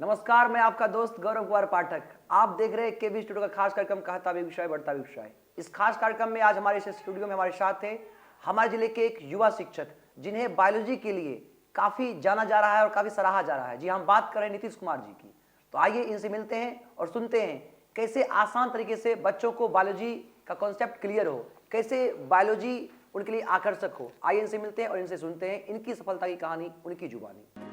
नमस्कार, मैं आपका दोस्त गौरव कुमार पाठक। आप देख रहे हैं केबी स्टूडियो का खास कार्यक्रम कहता भी विषय बढ़ता भी विषय। इस खास कार्यक्रम में आज हमारे इस स्टूडियो में हमारे साथ हैं हमारे जिले के एक युवा शिक्षक जिन्हें बायोलॉजी के लिए काफी जाना जा रहा है और काफी सराहा जा रहा है। जी, हम बात कर रहे हैं नीतीश कुमार जी की। तो आइए इनसे मिलते हैं और सुनते हैं कैसे आसान तरीके से बच्चों को बायोलॉजी का कॉन्सेप्ट क्लियर हो, कैसे बायोलॉजी उनके लिए आकर्षक हो। आइए इनसे मिलते हैं और इनसे सुनते हैं इनकी सफलता की कहानी उनकी जुबानी।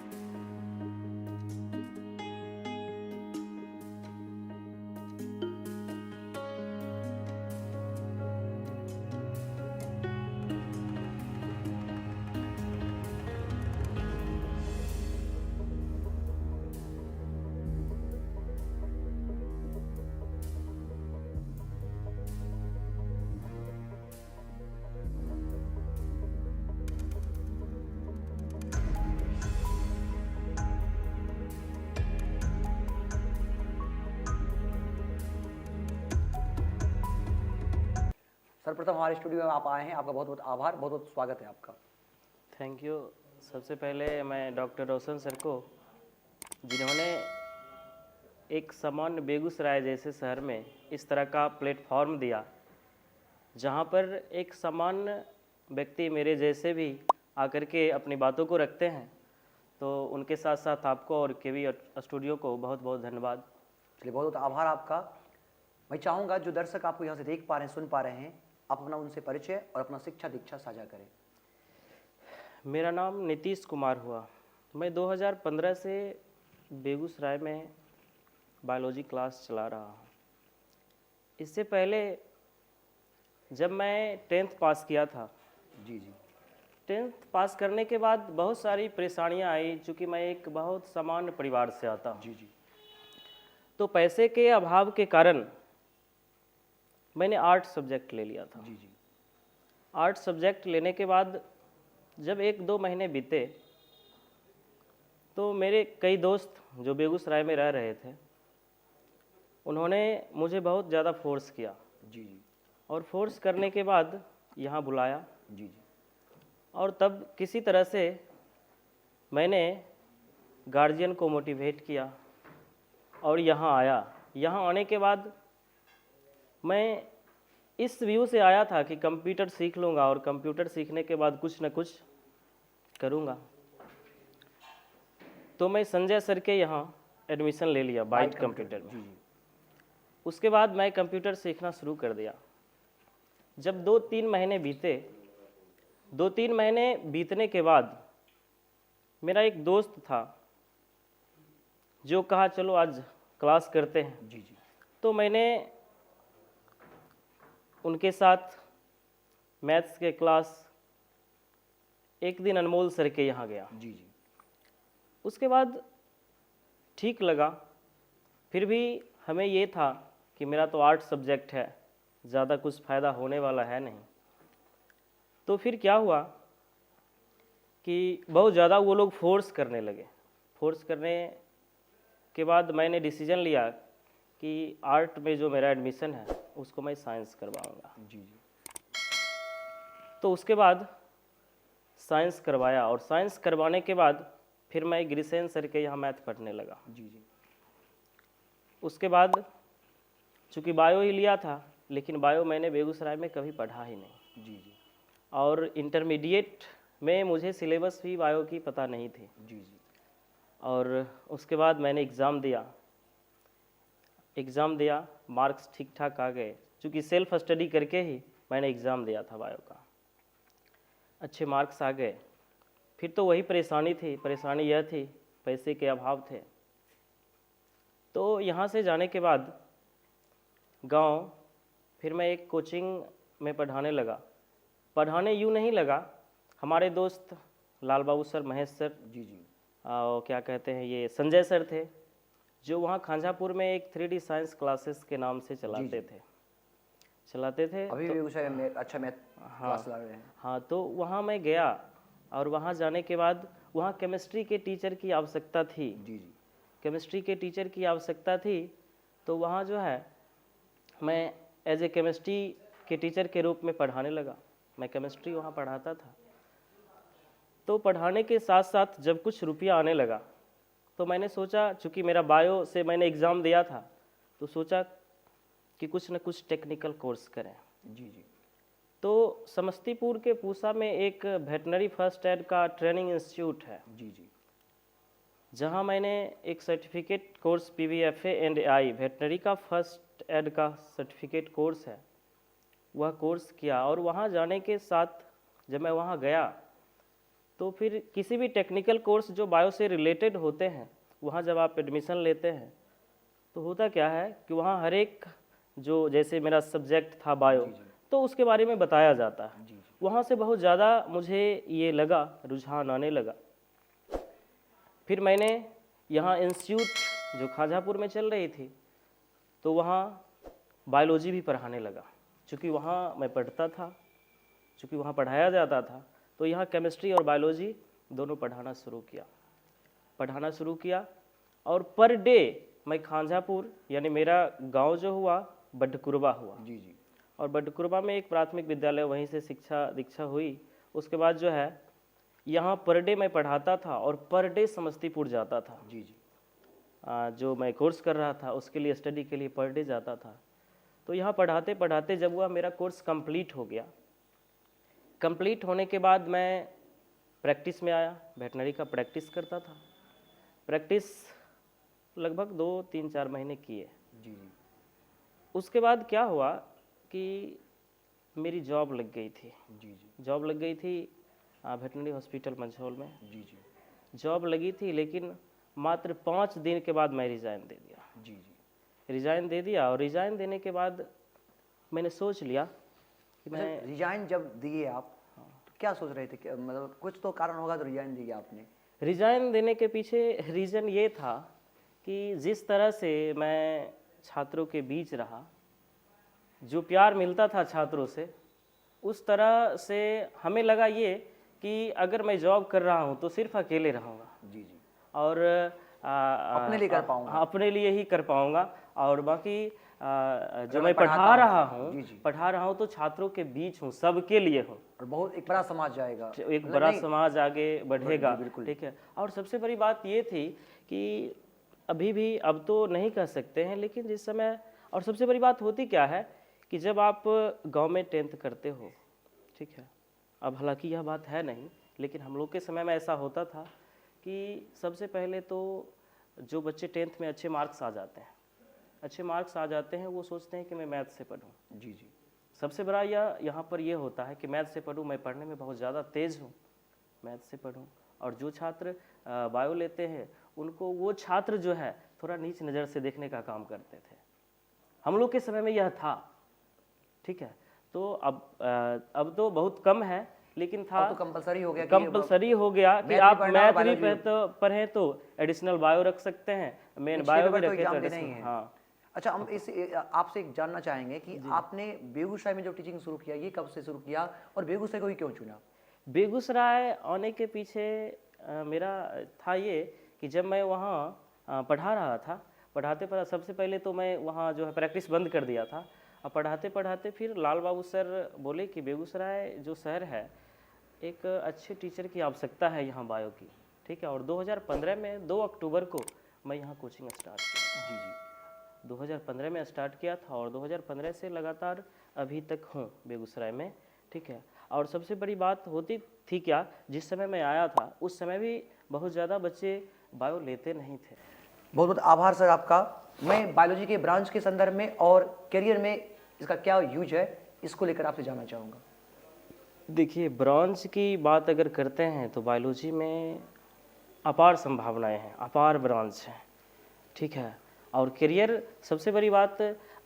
सर्वप्रथम हमारे स्टूडियो में आप आए हैं, आपका बहुत बहुत आभार, बहुत बहुत स्वागत है आपका। Thank you. सबसे पहले मैं डॉक्टर रोशन सर को, जिन्होंने एक सामान्य बेगूसराय जैसे शहर में इस तरह का प्लेटफॉर्म दिया, जहां पर एक सामान्य व्यक्ति मेरे जैसे भी आकर के अपनी बातों को रखते हैं, तो उनके साथ साथ आपको और केवी स्टूडियो को बहुत बहुत धन्यवाद। चलिए, बहुत बहुत आभार आपका। मैं चाहूँगा जो दर्शक आपको यहाँ से देख पा रहे हैं, सुन पा रहे हैं, आप अपना उनसे परिचय और अपना शिक्षा दीक्षा साझा करें। मेरा नाम नीतीश कुमार हुआ। मैं 2015 से बेगूसराय में बायोलॉजी क्लास चला रहा हूँ। इससे पहले जब मैं 10th पास किया था, जी जी, 10th पास करने के बाद बहुत सारी परेशानियाँ आई, चूँकि मैं एक बहुत सामान्य परिवार से आता हूँ। जी जी, तो पैसे के अभाव के कारण मैंने आर्ट सब्जेक्ट ले लिया था। जी जी, आर्ट सब्जेक्ट लेने के बाद जब 1-2 महीने बीते, तो मेरे कई दोस्त जो बेगूसराय में रह रहे थे, उन्होंने मुझे बहुत ज़्यादा फोर्स किया। जी जी, और फोर्स करने के बाद यहाँ बुलाया, जी जी, और तब किसी तरह से मैंने गार्जियन को मोटिवेट किया और यहाँ आया। यहाँ आने के बाद मैं इस व्यू से आया था कि कंप्यूटर सीख लूँगा और कंप्यूटर सीखने के बाद कुछ न कुछ करूँगा। तो मैं संजय सर के यहाँ एडमिशन ले लिया बाइट कंप्यूटर में। जी जी, उसके बाद मैं कंप्यूटर सीखना शुरू कर दिया। जब 2-3 महीने बीते, 2-3 महीने बीतने के बाद मेरा एक दोस्त था जो कहा चलो आज क्लास करते हैं। जी जी, तो मैंने उनके साथ मैथ्स के क्लास एक दिन अनमोल सर के यहाँ गया। जी जी, उसके बाद ठीक लगा, फिर भी हमें ये था कि मेरा तो आर्ट सब्जेक्ट है, ज़्यादा कुछ फ़ायदा होने वाला है नहीं। तो फिर क्या हुआ कि बहुत ज़्यादा वो लोग फोर्स करने लगे। फोर्स करने के बाद मैंने डिसीजन लिया कि आर्ट में जो मेरा एडमिशन है उसको मैं साइंस करवाऊँगा। जी जी, तो उसके बाद साइंस करवाया, और साइंस करवाने के बाद फिर मैं ग्रीसेन सर के यहाँ मैथ पढ़ने लगा। जी जी, उसके बाद चूँकि बायो ही लिया था, लेकिन बायो मैंने बेगूसराय में कभी पढ़ा ही नहीं। जी जी, और इंटरमीडिएट में मुझे सिलेबस भी बायो की पता नहीं थी। जी जी, और उसके बाद मैंने एग्ज़ाम दिया, मार्क्स ठीक ठाक आ गए। चूँकि सेल्फ स्टडी करके ही मैंने एग्ज़ाम दिया था बायो का, अच्छे मार्क्स आ गए। फिर तो वही परेशानी थी, परेशानी यह थी पैसे के अभाव थे। तो यहाँ से जाने के बाद गांव फिर मैं एक कोचिंग में पढ़ाने लगा। पढ़ाने यूँ नहीं लगा, हमारे दोस्त लाल बाबू सर, महेश सर, जी जी, और क्या कहते हैं ये संजय सर थे, जो वहाँ खांजापुर में एक 3D साइंस क्लासेस के नाम से चलाते थे। अभी तो भी बेगूसराय में अच्छा मैथ क्लास चला रहे हैं। हाँ, तो वहाँ मैं गया, और वहाँ जाने के बाद वहाँ केमिस्ट्री के टीचर की आवश्यकता थी। जी जी, केमिस्ट्री के टीचर की आवश्यकता थी, तो वहाँ जो है मैं एज ए केमिस्ट्री के टीचर के रूप में पढ़ाने लगा। मैं केमिस्ट्री वहाँ पढ़ाता था। तो पढ़ाने के साथ साथ जब कुछ रुपया आने लगा, तो मैंने सोचा, चूँकि मेरा बायो से मैंने एग्ज़ाम दिया था, तो सोचा कि कुछ न कुछ टेक्निकल कोर्स करें। जी जी। तो समस्तीपुर के पूसा में एक वेटनरी फर्स्ट एड का ट्रेनिंग इंस्टीट्यूट है, जी जी। जहां मैंने एक certificate course PVFA and I veterinary का फर्स्ट एड का सर्टिफिकेट कोर्स है, वह कोर्स किया। और वहां जाने के साथ जब मैं वहां गया तो फिर किसी भी टेक्निकल कोर्स जो बायो से रिलेटेड होते हैं, वहाँ जब आप एडमिशन लेते हैं तो होता क्या है कि वहाँ हर एक जो, जैसे मेरा सब्जेक्ट था बायो, तो उसके बारे में बताया जाता है। जी जी। वहाँ से बहुत ज़्यादा मुझे ये लगा, रुझान आने लगा। फिर मैंने यहाँ इंस्टीट्यूट जो खाजापुर में चल रही थी, तो वहाँ बायोलॉजी भी पढ़ाने लगा। चूँकि वहाँ मैं पढ़ता था, चूँकि वहाँ पढ़ाया जाता था, तो यहाँ केमिस्ट्री और बायोलॉजी दोनों पढ़ाना शुरू किया। और पर डे मैं खांजापुर, यानी मेरा गांव जो हुआ बड्डकुरबा हुआ। जी जी। और बड्डकुरबा में एक प्राथमिक विद्यालय, वहीं से शिक्षा दीक्षा हुई। उसके बाद जो है यहाँ पर डे मैं पढ़ाता था और पर डे समस्तीपुर जाता था। जी जी। जो मैं कोर्स कर रहा था उसके लिए, स्टडी के लिए पर डे जाता था। तो यहाँ पढ़ाते पढ़ाते जब वह मेरा कोर्स कंप्लीट हो गया, कंप्लीट होने के बाद मैं प्रैक्टिस में आया, वेटनरी का प्रैक्टिस करता था। प्रैक्टिस लगभग 2-3-4 महीने किए। जी जी। उसके बाद क्या हुआ कि मेरी जॉब लग गई थी। जी जी। जॉब लग गई थी वेटनरी हॉस्पिटल मंझौल में। जी जी। जॉब लगी थी, लेकिन मात्र 5 दिन के बाद मैं रिज़ाइन दे दिया। जी जी। रिज़ाइन दे दिया, और रिज़ाइन देने के बाद मैंने सोच लिया कि मैं रिजाइन जब दिए आप, तो क्या सोच रहे थे? मतलब कुछ तो कारण होगा तो रिजाइन दिया आपने। रिज़ाइन देने के पीछे रीज़न ये था कि जिस तरह से मैं छात्रों के बीच रहा, जो प्यार मिलता था छात्रों से, उस तरह से हमें लगा ये कि अगर मैं जॉब कर रहा हूँ तो सिर्फ अकेले रहूँगा जी जी। और अपने लिए कर पाऊंगा। अपने लिए ही कर पाऊँगा, और बाकी जो मैं मैं पढ़ाता पढ़ा रहा हूँ, जी, जी। हूँ पढ़ा रहा हूँ तो छात्रों के बीच हूँ, सबके लिए हूँ। और बहुत एक बड़ा समाज जाएगा, एक मतलब बड़ा नहीं, समाज आगे बढ़ेगा। जी, बिल्कुल। ठीक है। और सबसे बड़ी बात ये थी कि अभी भी, अब तो नहीं कह सकते हैं, लेकिन जिस समय, और सबसे बड़ी बात होती क्या है कि जब आप गांव में 10th करते हो, ठीक है, अब हालांकि यह बात है नहीं, लेकिन हम लोग के समय में ऐसा होता था कि सबसे पहले तो जो बच्चे 10th में अच्छे मार्क्स आ जाते हैं, वो सोचते हैं कि मैं मैथ से पढ़ूँ। जी जी। सबसे बड़ा यहाँ पर ये होता है कि मैथ से पढ़ूँ, मैं पढ़ने में बहुत ज़्यादा तेज़ हूँ, मैथ से पढ़ूँ। और जो छात्र बायो लेते हैं, उनको वो छात्र जो है थोड़ा नीच नज़र से देखने का काम करते थे। हम लोग के समय में यह था, ठीक है। तो अब तो बहुत कम है, लेकिन था, अब तो कंपलसरी हो गया कि कंपलसरी हो गया कि मैथ भी आप पढ़ना, मैथ भी बायोलॉजी पढ़ें तो एडिशनल बायो रख सकते हैं, मेन 6 बायो भी पेपर तो रखें तो एग्जाम देना ही एडिशनल। है। हाँ। अच्छा, हम आपसे एक जानना चाहेंगे कि आपने बेगूसराय में जो टीचिंग शुरू किया, ये कब से शुरू किया और बेगूसराय को ही क्यों चुना? बेगूसराय आने के पीछे मेरा था ये कि जब मैं वहाँ पढ़ा रहा था, पढ़ाते सबसे पहले तो मैं वहाँ जो है प्रैक्टिस बंद कर दिया था। और पढ़ाते पढ़ाते फिर लाल बाबू सर बोले कि बेगूसराय जो शहर है, एक अच्छे टीचर की आवश्यकता है यहाँ बायो की, ठीक है। और 2015 में 2 अक्टूबर को मैं यहाँ कोचिंग स्टार्ट किया। जी जी। 2015 में स्टार्ट किया था और 2015 से लगातार अभी तक हूँ बेगूसराय में, ठीक है। और सबसे बड़ी बात होती थी क्या, जिस समय मैं आया था उस समय भी बहुत ज़्यादा बच्चे बायो लेते नहीं थे। बहुत बहुत आभार सर आपका। मैं बायोलॉजी के ब्रांच के संदर्भ में और करियर में इसका क्या यूज है, इसको लेकर आपसे जानना चाहूँगा। देखिए, ब्रांच की बात अगर करते हैं तो बायोलॉजी में अपार संभावनाएं हैं, अपार ब्रांच हैं, ठीक है। और करियर, सबसे बड़ी बात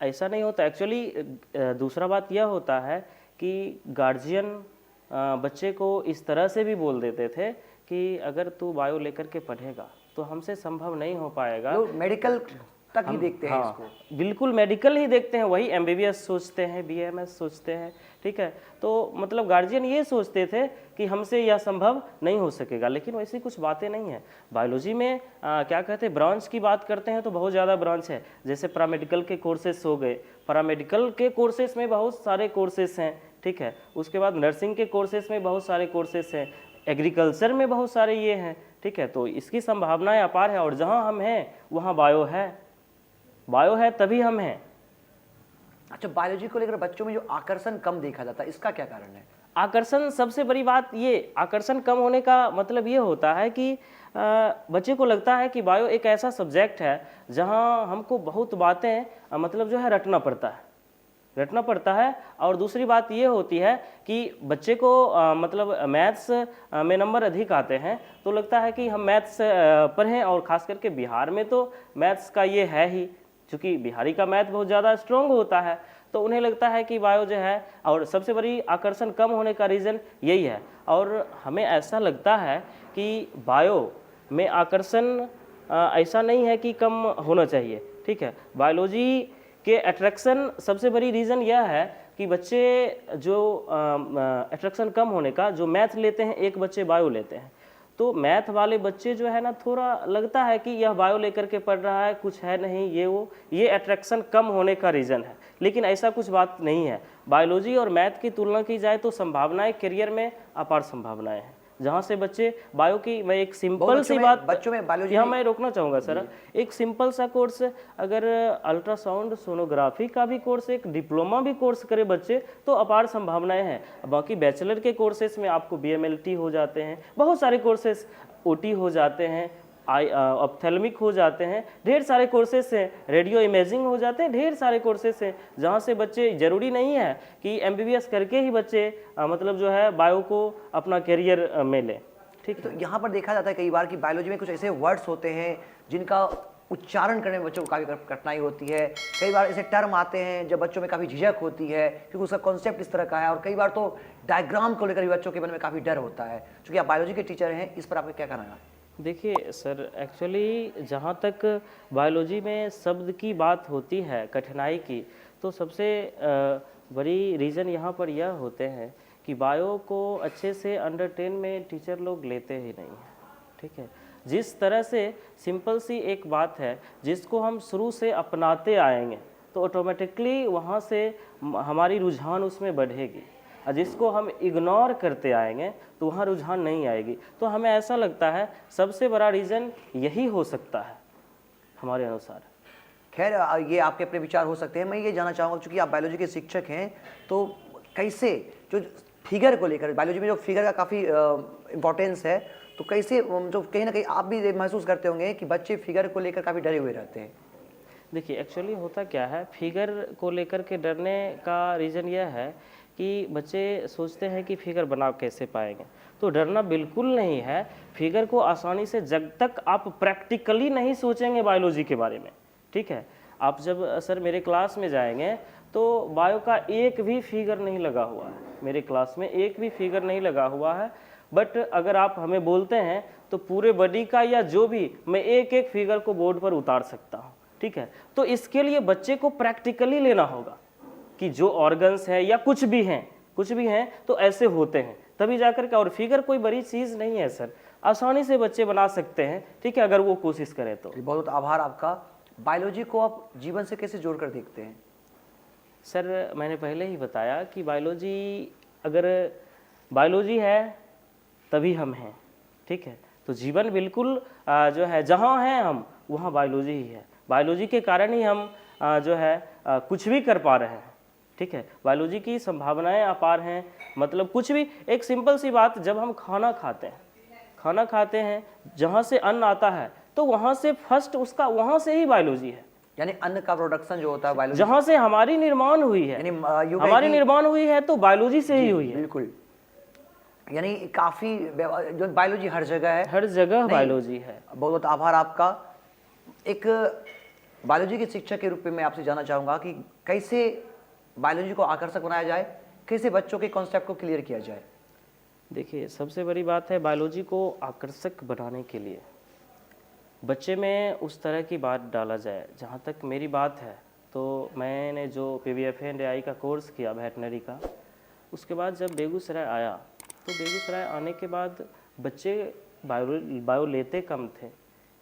ऐसा नहीं होता एक्चुअली। दूसरा बात यह होता है कि गार्जियन बच्चे को इस तरह से भी बोल देते थे कि अगर तू बायो लेकर के पढ़ेगा तो हमसे संभव नहीं हो पाएगा। लोग मेडिकल तक ही देखते हैं इसको। बिल्कुल मेडिकल ही देखते हैं, वही MBBS सोचते हैं, BAMS सोचते हैं, ठीक है। तो मतलब गार्जियन ये सोचते थे कि हमसे यह संभव नहीं हो सकेगा, लेकिन वैसी कुछ बातें नहीं है। बायोलॉजी में क्या कहते हैं, ब्रांच की बात करते हैं तो बहुत ज़्यादा ब्रांच है। जैसे पैरामेडिकल के कोर्सेस हो गए, पैरामेडिकल के कोर्सेस में बहुत सारे कोर्सेस हैं, ठीक है। उसके बाद नर्सिंग के कोर्सेस में बहुत सारे कोर्सेस हैं, एग्रीकल्चर में बहुत सारे ये हैं, ठीक है। तो इसकी संभावनाएं अपार है, और जहाँ हम हैं वहाँ बायो है तभी हम हैं। अच्छा, बायोलॉजी को लेकर बच्चों में जो आकर्षण कम देखा जाता है, इसका क्या कारण है? आकर्षण, सबसे बड़ी बात ये, आकर्षण कम होने का मतलब ये होता है कि बच्चे को लगता है कि बायो एक ऐसा सब्जेक्ट है जहाँ हमको बहुत बातें मतलब जो है रटना पड़ता है। और दूसरी बात ये होती है कि बच्चे को मतलब मैथ्स में नंबर अधिक आते हैं तो लगता है कि हम मैथ्स पढ़ें, और ख़ास करके बिहार में तो मैथ्स का ये है ही, चूँकि बिहारी का मैथ बहुत ज़्यादा स्ट्रॉन्ग होता है, तो उन्हें लगता है कि बायो जो है, और सबसे बड़ी आकर्षण कम होने का रीज़न यही है। और हमें ऐसा लगता है कि बायो में आकर्षण ऐसा नहीं है कि कम होना चाहिए, ठीक है। बायोलॉजी के अट्रैक्शन सबसे बड़ी रीज़न यह है कि बच्चे जो अट्रैक्शन कम होने का, जो मैथ लेते हैं एक बच्चे बायो लेते हैं, तो मैथ वाले बच्चे जो है ना, थोड़ा लगता है कि यह बायो लेकर के पढ़ रहा है, कुछ है नहीं ये वो, ये अट्रैक्शन कम होने का रीज़न है। लेकिन ऐसा कुछ बात नहीं है। बायोलॉजी और मैथ की तुलना की जाए तो संभावनाएं करियर में अपार संभावनाएं हैं, जहाँ से बच्चे बायो की, मैं एक सिंपल सी बात बच्चों में बायोलॉजी यहाँ मैं रोकना चाहूँगा सर, एक सिंपल सा कोर्स, अगर अल्ट्रासाउंड सोनोग्राफी का भी कोर्स, एक डिप्लोमा भी कोर्स करे बच्चे, तो अपार संभावनाएं हैं। बाकी बैचलर के कोर्सेज में आपको BMLT हो जाते हैं, बहुत सारे कोर्सेज, OT हो जाते हैं, ऑप्थेल्मिक हो जाते हैं, ढेर सारे कोर्सेज हैं, रेडियो इमेजिंग हो जाते हैं, ढेर सारे कोर्सेज हैं, जहाँ से बच्चे, ज़रूरी नहीं है कि MBBS करके ही बच्चे मतलब जो है बायो को अपना करियर में लें, ठीक है। तो यहाँ पर देखा जाता है कई बार कि बायोलॉजी में कुछ ऐसे वर्ड्स होते हैं जिनका उच्चारण करने में बच्चों को काफ़ी कठिनाई होती है। कई बार ऐसे टर्म आते हैं जब बच्चों में काफ़ी झिझक होती है, क्योंकि उसका कॉन्सेप्ट इस तरह का है, और कई बार तो डायग्राम को लेकर भी बच्चों के मन में काफ़ी डर होता है। क्योंकि आप बायोलॉजी के टीचर हैं, इस पर आपका क्या कहना है? देखिए सर, एक्चुअली जहाँ तक बायोलॉजी में शब्द की बात होती है, कठिनाई की, तो सबसे बड़ी रीज़न यहाँ पर यह होते हैं कि बायो को अच्छे से अंडर 10 में टीचर लोग लेते ही नहीं हैं, ठीक है। जिस तरह से सिंपल सी एक बात है, जिसको हम शुरू से अपनाते आएंगे तो ऑटोमेटिकली वहाँ से हमारी रुझान उसमें बढ़ेगी, और जिसको हम इग्नोर करते आएंगे तो वहाँ रुझान नहीं आएगी। तो हमें ऐसा लगता है सबसे बड़ा रीज़न यही हो सकता है हमारे अनुसार। खैर, ये आपके अपने विचार हो सकते हैं। मैं ये जानना चाहूँगा, क्योंकि आप बायोलॉजी के शिक्षक हैं, तो कैसे जो फिगर को लेकर, बायोलॉजी में जो फिगर का काफ़ी इम्पोर्टेंस है, तो कैसे जो कहीं ना कहीं आप भी महसूस करते होंगे कि बच्चे फिगर को लेकर काफ़ी डरे हुए रहते हैं? देखिए एक्चुअली होता क्या है, फिगर को लेकर के डरने का रीज़न यह है कि बच्चे सोचते हैं कि फिगर बना कैसे पाएंगे। तो डरना बिल्कुल नहीं है। फिगर को आसानी से, जब तक आप प्रैक्टिकली नहीं सोचेंगे बायोलॉजी के बारे में, ठीक है। आप जब सर मेरे क्लास में जाएंगे तो बायो का एक भी फिगर नहीं लगा हुआ है, मेरे क्लास में एक भी फिगर नहीं लगा हुआ है। बट अगर आप हमें बोलते हैं तो पूरे बॉडी का या जो भी, मैं एक एक फिगर को बोर्ड पर उतार सकता हूँ, ठीक है। तो इसके लिए बच्चे को प्रैक्टिकली लेना होगा कि जो ऑर्गन्स हैं या कुछ भी हैं तो ऐसे होते हैं, तभी जाकर के। और फिगर कोई बड़ी चीज़ नहीं है सर, आसानी से बच्चे बना सकते हैं, ठीक है, अगर वो कोशिश करें तो। बहुत बहुत आभार आपका। बायोलॉजी को आप जीवन से कैसे जोड़कर देखते हैं? सर मैंने पहले ही बताया कि बायोलॉजी, अगर बायोलॉजी है तभी हम हैं, ठीक है। तो जीवन बिल्कुल जो है, जहाँ हैं हम वहाँ बायोलॉजी ही है। बायोलॉजी के कारण ही हम जो है कुछ भी कर पा रहे हैं, ठीक है। बायोलॉजी की संभावनाएं अपार हैं। मतलब कुछ भी, एक सिंपल सी बात, जब हम खाना खाते हैं जहाँ से अन्न आता है तो वहाँ से फर्स्ट उसका, वहाँ से ही बायोलॉजी है। यानी अन्न का प्रोडक्शन जो होता है बायोलॉजी, जहाँ से हमारी निर्माण हुई है, हमारी निर्माण हुई है तो बायोलॉजी से ही हुई है। बिल्कुल, यानी काफ़ी जो बायोलॉजी हर जगह है, हर जगह बायोलॉजी है। बहुत बहुत आभार आपका। एक बायोलॉजी के शिक्षक के रूप में मैं आपसे जानना चाहूँगा कि कैसे बायोलॉजी को आकर्षक बनाया जाए, कैसे बच्चों के कॉन्सेप्ट को क्लियर किया जाए? देखिए सबसे बड़ी बात है, बायोलॉजी को आकर्षक बनाने के लिए बच्चे में उस तरह की बात डाला जाए। जहाँ तक मेरी बात है तो मैंने जो PBFA का कोर्स किया वेटनरी का, उसके बाद जब बेगूसराय आया तो बेगूसराय आने के बाद बच्चे बायो लेते कम थे,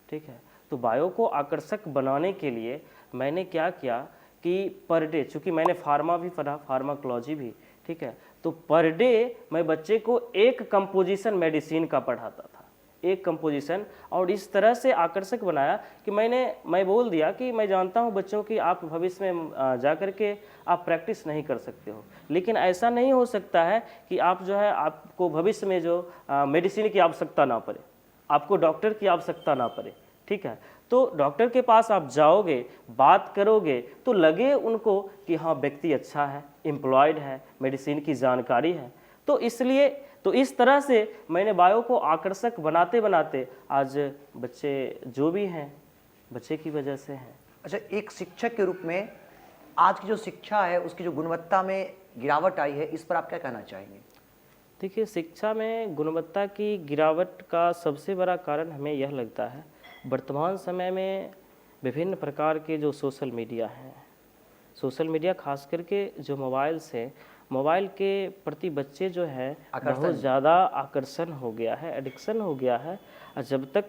ठीक है। तो बायो को आकर्षक बनाने के लिए मैंने क्या किया कि पर डे, चूँकि मैंने फार्मा भी पढ़ा, फार्माकोलॉजी भी, ठीक है, तो पर डे मैं बच्चे को एक कंपोजिशन मेडिसिन का पढ़ाता था, एक कंपोजिशन, और इस तरह से आकर्षक बनाया कि मैं बोल दिया कि मैं जानता हूँ बच्चों की आप भविष्य में जा कर के आप प्रैक्टिस नहीं कर सकते हो, लेकिन ऐसा नहीं हो सकता है कि आप जो है आपको भविष्य में जो मेडिसिन की आवश्यकता ना पड़े, आपको डॉक्टर की आवश्यकता ना पड़े, ठीक है। तो डॉक्टर के पास आप जाओगे, बात करोगे तो लगे उनको कि हाँ व्यक्ति अच्छा है, एम्प्लॉयड है, मेडिसिन की जानकारी है। तो इसलिए तो इस तरह से मैंने बायो को आकर्षक बनाते बनाते आज बच्चे जो भी हैं बच्चे की वजह से हैं। अच्छा, एक शिक्षक के रूप में आज की जो शिक्षा है उसकी जो गुणवत्ता में गिरावट आई है, इस पर आप क्या कहना चाहेंगे? देखिए, शिक्षा में गुणवत्ता की गिरावट का सबसे बड़ा कारण हमें यह लगता है, वर्तमान समय में विभिन्न प्रकार के जो सोशल मीडिया हैं, सोशल मीडिया खास करके जो मोबाइल के प्रति बच्चे जो है बहुत ज़्यादा आकर्षण हो गया है, एडिक्शन हो गया है। और जब तक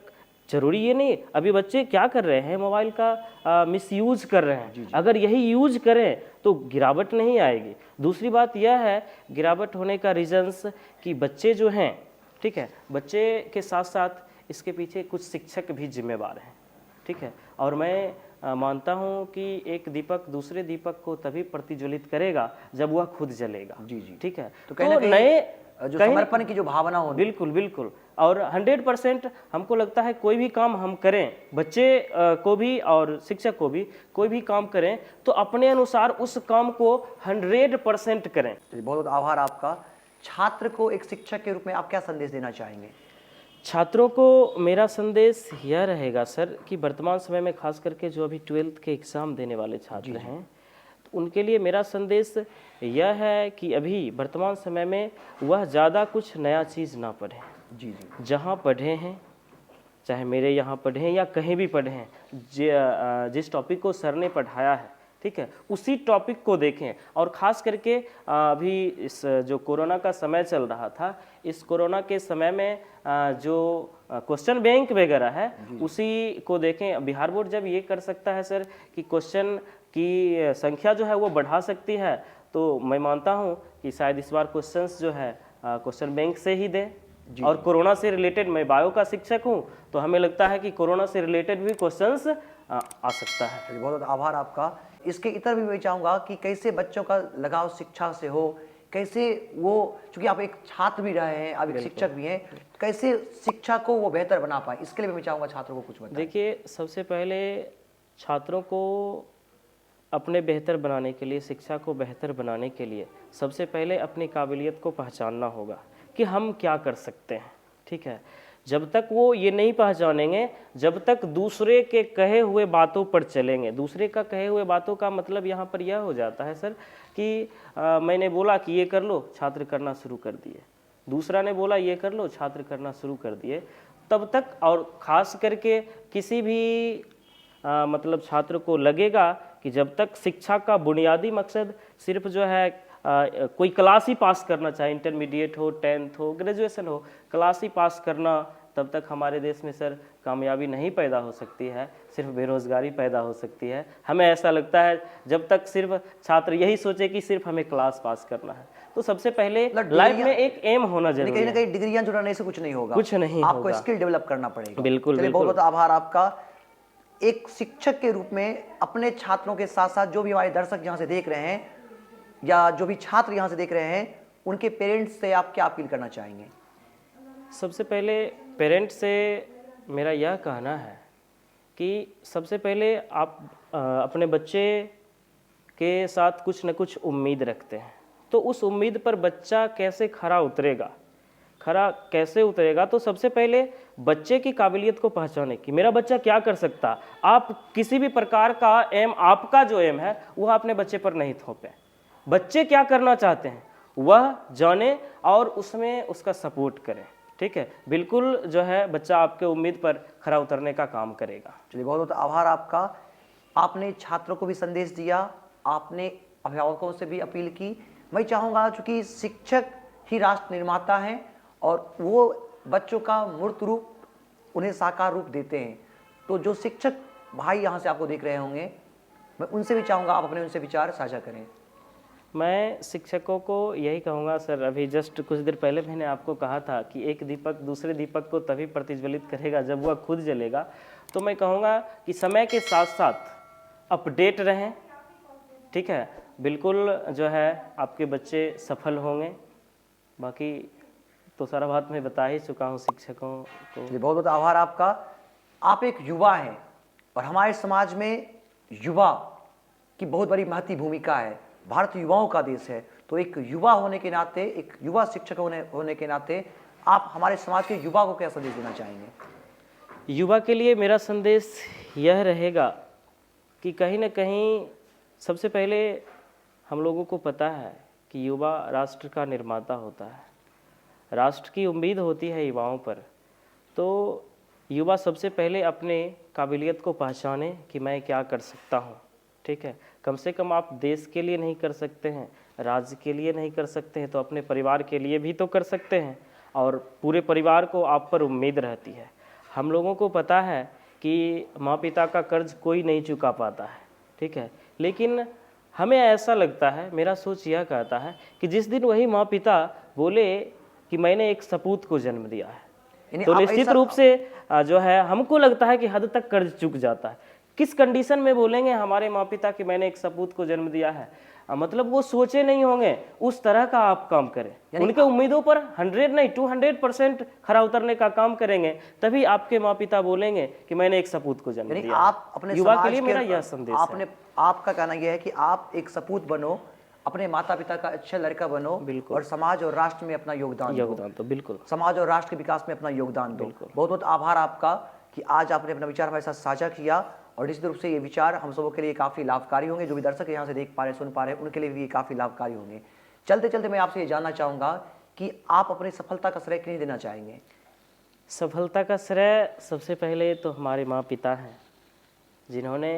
जरूरी ये नहीं, अभी बच्चे क्या कर रहे हैं, मोबाइल का मिसयूज कर रहे हैं। अगर यही यूज करें तो गिरावट नहीं आएगी। दूसरी बात यह है गिरावट होने का रीजंस कि बच्चे जो हैं, ठीक है, बच्चे के साथ साथ इसके पीछे कुछ शिक्षक भी जिम्मेवार हैं, ठीक है। और मैं मानता हूं कि एक दीपक दूसरे दीपक को तभी प्रतिज्वलित करेगा जब वह खुद जलेगा। जी जी, ठीक है। तो कहीं ना कहीं नए जो समर्पण की जो भावना हो, बिल्कुल बिल्कुल, और 100% हमको लगता है कोई भी काम हम करें, बच्चे को भी और शिक्षक को भी, कोई भी काम करें तो अपने अनुसार उस काम को 100% करें। बहुत बहुत आभार आपका। छात्र को एक शिक्षक के रूप में आप क्या संदेश देना चाहेंगे? छात्रों को मेरा संदेश यह रहेगा सर कि वर्तमान समय में खास करके जो अभी 12th के एग्ज़ाम देने वाले छात्र हैं, तो उनके लिए मेरा संदेश यह है कि अभी वर्तमान समय में वह ज़्यादा कुछ नया चीज़ ना पढ़ें। जी जी, जहाँ पढ़े हैं, चाहे मेरे यहाँ पढ़े हैं या कहीं भी पढ़े हैं, जिस टॉपिक को सर ने पढ़ाया है, ठीक है, उसी टॉपिक को देखें। और ख़ास करके अभी इस जो कोरोना का समय चल रहा था, इस कोरोना के समय में जो क्वेश्चन बैंक वगैरह है उसी को देखें। बिहार बोर्ड जब ये कर सकता है सर कि क्वेश्चन की संख्या जो है वो बढ़ा सकती है, तो मैं मानता हूँ कि शायद इस बार क्वेश्चंस जो है क्वेश्चन बैंक से ही दें। और कोरोना से रिलेटेड, मैं बायो का शिक्षक हूँ तो हमें लगता है कि कोरोना से रिलेटेड भी क्वेश्चंस आ सकता है। बहुत बहुत आभार आपका। इसके इतर भी मैं चाहूँगा कि कैसे बच्चों का लगाव शिक्षा से हो, कैसे वो, चूँकि आप एक छात्र भी रहे हैं, आप एक शिक्षक भी हैं, कैसे शिक्षा को वो बेहतर बना पाए, इसके लिए भी मैं चाहूँगा छात्रों को कुछ बताएं। देखिए, सबसे पहले छात्रों को अपने बेहतर बनाने के लिए, शिक्षा को बेहतर बनाने के लिए सबसे पहले अपनी काबिलियत को पहचानना होगा कि हम क्या कर सकते हैं, ठीक है। जब तक वो ये नहीं पहचानेंगे, जब तक दूसरे के कहे हुए बातों पर चलेंगे। दूसरे का कहे हुए बातों का मतलब यहाँ पर यह हो जाता है सर कि मैंने बोला कि ये कर लो, छात्र करना शुरू कर दिए। दूसरा ने बोला ये कर लो, छात्र करना शुरू कर दिए। तब तक, और ख़ास करके किसी भी मतलब छात्र को लगेगा कि जब तक शिक्षा का बुनियादी मकसद सिर्फ जो है कोई क्लास ही पास करना चाहे, इंटरमीडिएट हो, 10th हो, ग्रेजुएशन हो, क्लास ही पास करना, तब तक हमारे देश में सर कामयाबी नहीं पैदा हो सकती है, सिर्फ बेरोजगारी पैदा हो सकती है। हमें ऐसा लगता है जब तक सिर्फ छात्र यही सोचे कि सिर्फ हमें क्लास पास करना है, तो सबसे पहले लाइफ में एक एम होना जरूरी है। कहीं ना कहीं डिग्रियां जुड़ाने से कुछ नहीं होगा, कुछ नहीं आपको होगा, स्किल डेवलप करना पड़ेगा। बिल्कुल चलिए, बहुत बहुत आभार आपका। एक शिक्षक के रूप में अपने छात्रों के साथ साथ जो भी हमारे दर्शक यहाँ से देख रहे हैं या जो भी छात्र यहाँ से देख रहे हैं, उनके पेरेंट्स से आप क्या अपील करना चाहेंगे? सबसे पहले पेरेंट्स से मेरा यह कहना है कि सबसे पहले आप अपने बच्चे के साथ कुछ न कुछ उम्मीद रखते हैं, तो उस उम्मीद पर बच्चा कैसे खरा कैसे उतरेगा, तो सबसे पहले बच्चे की काबिलियत को पहचाने कि मेरा बच्चा क्या कर सकता। आप किसी भी प्रकार का एम, आपका जो एम है वह अपने बच्चे पर नहीं थोपें। बच्चे क्या करना चाहते हैं वह जाने और उसमें उसका सपोर्ट करें, ठीक है। बिल्कुल जो है बच्चा आपके उम्मीद पर खरा उतरने का काम करेगा। चलिए, बहुत बहुत आभार आपका। आपने छात्रों को भी संदेश दिया, आपने अभिभावकों से भी अपील की। मैं चाहूँगा, चूँकि शिक्षक ही राष्ट्र निर्माता हैं और वो बच्चों का मूर्त रूप, उन्हें साकार रूप देते हैं, तो जो शिक्षक भाई यहाँ से आपको देख रहे होंगे, मैं उनसे भी चाहूँगा आप अपने उनसे विचार साझा करें। मैं शिक्षकों को यही कहूँगा सर, अभी जस्ट कुछ देर पहले मैंने आपको कहा था कि एक दीपक दूसरे दीपक को तभी प्रज्वलित करेगा जब वह खुद जलेगा। तो मैं कहूँगा कि समय के साथ साथ अपडेट रहें, ठीक है। बिल्कुल जो है आपके बच्चे सफल होंगे। बाकी तो सारा बात मैं बता ही चुका हूँ शिक्षकों को। जी, बहुत बहुत आभार आपका। आप एक युवा हैं और हमारे समाज में युवा की बहुत बड़ी महती भूमिका है। भारत युवाओं का देश है, तो एक युवा होने के नाते, एक युवा शिक्षक होने के नाते आप हमारे समाज के युवा को क्या संदेश देना चाहेंगे? युवा के लिए मेरा संदेश यह रहेगा कि कहीं ना कहीं सबसे पहले हम लोगों को पता है कि युवा राष्ट्र का निर्माता होता है, राष्ट्र की उम्मीद होती है युवाओं पर। तो युवा सबसे पहले अपने काबिलियत को पहचाने कि मैं क्या कर सकता हूँ, ठीक है। कम से कम आप देश के लिए नहीं कर सकते हैं, राज्य के लिए नहीं कर सकते हैं, तो अपने परिवार के लिए भी तो कर सकते हैं। और पूरे परिवार को आप पर उम्मीद रहती है। हम लोगों को पता है कि माँ पिता का कर्ज कोई नहीं चुका पाता है, ठीक है। लेकिन हमें ऐसा लगता है, मेरा सोच यह कहता है कि जिस दिन वही माँ पिता बोले कि मैंने एक सपूत को जन्म दिया है, तो निश्चित रूप से जो है हमको लगता है कि हद तक कर्ज चुक जाता है। किस कंडीशन में बोलेंगे हमारे माँ पिता कि मैंने एक सपूत को जन्म दिया है? मतलब वो सोचे नहीं होंगे, उस तरह का आप काम करें। उनके उम्मीदों पर 100 नहीं 200% खरा उतरने का काम करेंगे, तभी आपके माँ पिता बोलेंगे कि मैंने एक सपूत को जन्म दिया। आप अपने युवा समाज के लिए मेरा यह संदेश है। आपका कहना यह है कि आप एक सपूत बनो, अपने माता पिता का अच्छा लड़का बनो और समाज और राष्ट्र में अपना योगदान तो बिल्कुल समाज और राष्ट्र के विकास में अपना योगदान दो। बहुत बहुत आभार आपका कि आज आपने अपना विचार हमारे साथ साझा किया, और निश्चित रूप से ये विचार हम सबों के लिए काफ़ी लाभकारी होंगे। जो भी दर्शक यहाँ से देख पा रहे, सुन पा रहे, उनके लिए भी ये काफ़ी लाभकारी होंगे। चलते चलते मैं आपसे ये जानना चाहूँगा कि आप अपनी सफलता का श्रेय किन्हें देना चाहेंगे? सफलता का श्रेय सबसे पहले तो हमारे माँ पिता हैं, जिन्होंने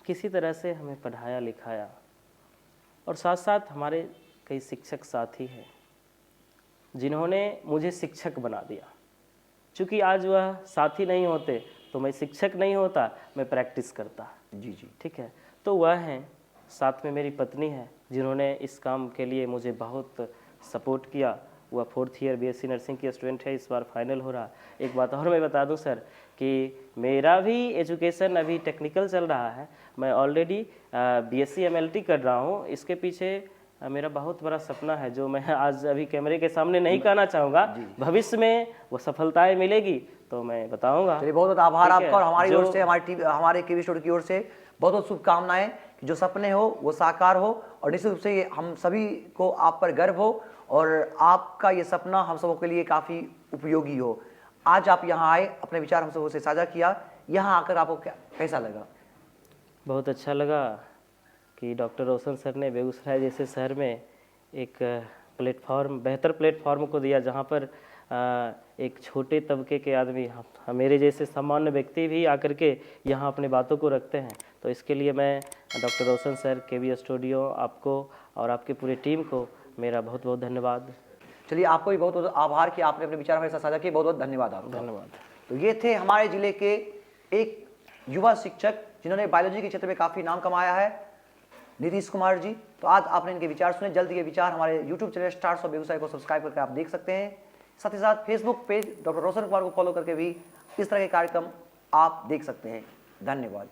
किसी तरह से हमें पढ़ाया लिखाया, और साथ साथ हमारे कई शिक्षक साथी हैं जिन्होंने मुझे शिक्षक बना दिया। चूँकि आज वह साथी नहीं होते तो मैं शिक्षक नहीं होता, मैं प्रैक्टिस करता। जी जी, ठीक है। तो वह हैं, साथ में मेरी पत्नी है जिन्होंने इस काम के लिए मुझे बहुत सपोर्ट किया। वह 4th ईयर BSc नर्सिंग की स्टूडेंट है, इस बार फाइनल हो रहा। एक बात और मैं बता दूं सर कि मेरा भी एजुकेशन अभी टेक्निकल चल रहा है। मैं ऑलरेडी BSc MLT कर रहा हूं। इसके पीछे मेरा बहुत बड़ा सपना है जो मैं आज अभी कैमरे के सामने नहीं कहना चाहूँगा। भविष्य में वो सफलताएं मिलेगी तो मैं बताऊँगा। चलिए, बहुत बहुत आभार आपका, और हमारी ओर से, हमारे KV स्टूडियो की ओर से बहुत बहुत शुभकामनाएं कि जो सपने हो वो साकार हो, और निश्चित रूप से हम सभी को आप पर गर्व हो, और आपका ये सपना हम सबों के लिए काफ़ी उपयोगी हो। आज आप यहाँ आए, अपने विचार हम सबों से साझा किया, यहाँ आकर आपको कैसा लगा? बहुत अच्छा लगा कि डॉक्टर रोशन सर ने बेगूसराय जैसे शहर में एक प्लेटफॉर्म, बेहतर प्लेटफॉर्म को दिया, जहाँ पर एक छोटे तबके के आदमी, मेरे जैसे सामान्य व्यक्ति भी आकर के यहाँ अपने बातों को रखते हैं। तो इसके लिए मैं डॉक्टर रोशन सर, KV स्टूडियो, आपको और आपके पूरे टीम को मेरा बहुत बहुत धन्यवाद। चलिए, आपको भी बहुत बहुत आभार कि आपने अपने विचार हमारे साथ साझा किए। बहुत बहुत धन्यवाद आपका। धन्यवाद। तो ये थे हमारे जिले के एक युवा शिक्षक जिन्होंने बायोलॉजी के क्षेत्र में काफ़ी नाम कमाया है, नीतीश कुमार जी। तो आज आपने इनके विचार सुने। जल्द ये विचार हमारे YouTube channel stars of Begusarai को सब्सक्राइब करके आप देख सकते हैं। साथ ही साथ Facebook page doctor Roshan Kumar को फॉलो करके भी इस तरह के कार्यक्रम आप देख सकते हैं। धन्यवाद।